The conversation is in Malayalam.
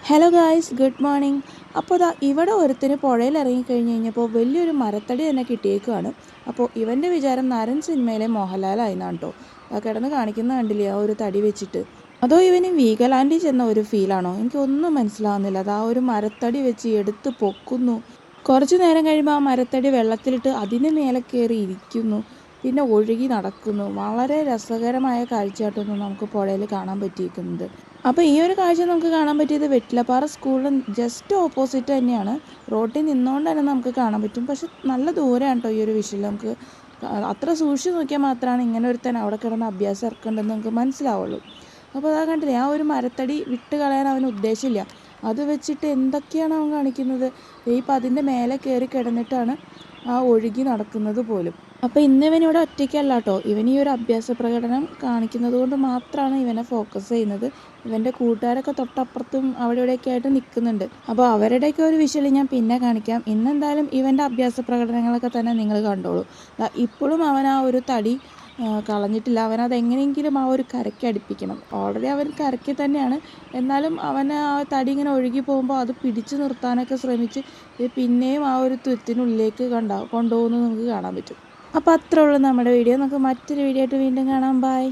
Hello guys, good morning. അപ്പോൾ ദാ ഇവിടെ ഒരുത്തിന് പുഴയിൽ ഇറങ്ങിക്കഴിഞ്ഞ് കഴിഞ്ഞപ്പോൾ വലിയൊരു മരത്തടി തന്നെ കിട്ടിയേക്കുവാണ്. അപ്പോൾ ഇവൻ്റെ വിചാരം നരൻ സിനിമയിലെ മോഹൻലാലായിന്നാണ് കേട്ടോ. കിടന്ന് കാണിക്കുന്ന കണ്ടില്ലേ ആ ഒരു തടി വെച്ചിട്ട്. അതോ ഇവന് വീഗലാൻഡിൽ ചെന്ന ഒരു ഫീലാണോ? എനിക്കൊന്നും മനസ്സിലാവുന്നില്ല. അത് ആ ഒരു മരത്തടി വെച്ച് എടുത്ത് പൊക്കുന്നു. കുറച്ച് നേരം കഴിയുമ്പോൾ ആ മരത്തടി വെള്ളത്തിലിട്ട് അതിന് മേലെ കയറി ഇരിക്കുന്നു, പിന്നെ ഒഴുകി നടക്കുന്നു. വളരെ രസകരമായ കാഴ്ചയായിട്ടൊന്നും നമുക്ക് പുഴയിൽ കാണാൻ പറ്റിയിരിക്കുന്നത്. അപ്പോൾ ഈ ഒരു കാഴ്ച നമുക്ക് കാണാൻ പറ്റിയത് വെറ്റിലപ്പാറ സ്കൂളിന് ജസ്റ്റ് ഓപ്പോസിറ്റ് തന്നെയാണ്. റോട്ടിൽ നിന്നുകൊണ്ട് തന്നെ നമുക്ക് കാണാൻ പറ്റും. പക്ഷെ നല്ല ദൂരമാണ് കേട്ടോ ഈ ഒരു വിഷയം. നമുക്ക് അത്ര സൂക്ഷിച്ച് നോക്കിയാൽ മാത്രമാണ് ഇങ്ങനെ ഒരുത്തൻ അവിടെ കിടന്ന് അഭ്യാസം ഇറക്കേണ്ടതെന്ന് നമുക്ക് മനസ്സിലാവുള്ളൂ. അപ്പോൾ അതാ കണ്ടില്ലേ, ആ ഒരു മരത്തടി വിട്ട് കളയാൻ അവന് ഉദ്ദേശമില്ല. അത് വെച്ചിട്ട് എന്തൊക്കെയാണ് അവൻ കാണിക്കുന്നത്. ഇപ്പം അതിൻ്റെ മേലെ കയറി കിടന്നിട്ടാണ് ആ ഒഴുകി നടക്കുന്നത് പോലും. അപ്പോൾ ഇന്ന് ഇവനിവിടെ ഒറ്റയ്ക്കല്ല കേട്ടോ. ഇവൻ ഈ ഒരു അഭ്യാസ പ്രകടനം കാണിക്കുന്നത് കൊണ്ട് മാത്രമാണ് ഇവനെ ഫോക്കസ് ചെയ്യുന്നത്. ഇവൻ്റെ കൂട്ടുകാരൊക്കെ തൊട്ടപ്പുറത്തും അവിടെ ഇവിടെയൊക്കെ ആയിട്ട് നിൽക്കുന്നുണ്ട്. അപ്പോൾ അവരുടെയൊക്കെ ഒരു വിഷ്വൽ ഞാൻ പിന്നെ കാണിക്കാം. ഇന്നെന്തായാലും ഇവൻ്റെ അഭ്യാസ പ്രകടനങ്ങളൊക്കെ തന്നെ നിങ്ങൾ കണ്ടോളൂ. ഇപ്പോഴും അവൻ ആ ഒരു തടി കളഞ്ഞിട്ടില്ല. അവനത് എങ്ങനെയെങ്കിലും ആ ഒരു കരയ്ക്ക് അടുപ്പിക്കണം. ഓൾറെഡി അവൻ കരയ്ക്ക് തന്നെയാണ്. എന്നാലും അവൻ ആ തടി ഇങ്ങനെ ഒഴുകി പോകുമ്പോൾ അത് പിടിച്ചു നിർത്താനൊക്കെ ശ്രമിച്ച് പിന്നെയും ആ ഒരു തുരുത്തിനുള്ളിലേക്ക് കൊണ്ടുപോകുന്നത് നമുക്ക് കാണാൻ പറ്റും. അപ്പോൾ അത്രേ ഉള്ളൂ നമ്മുടെ വീഡിയോ. നമുക്ക് മറ്റൊരു വീഡിയോ ആയിട്ട് വീണ്ടും കാണാം. ബൈ.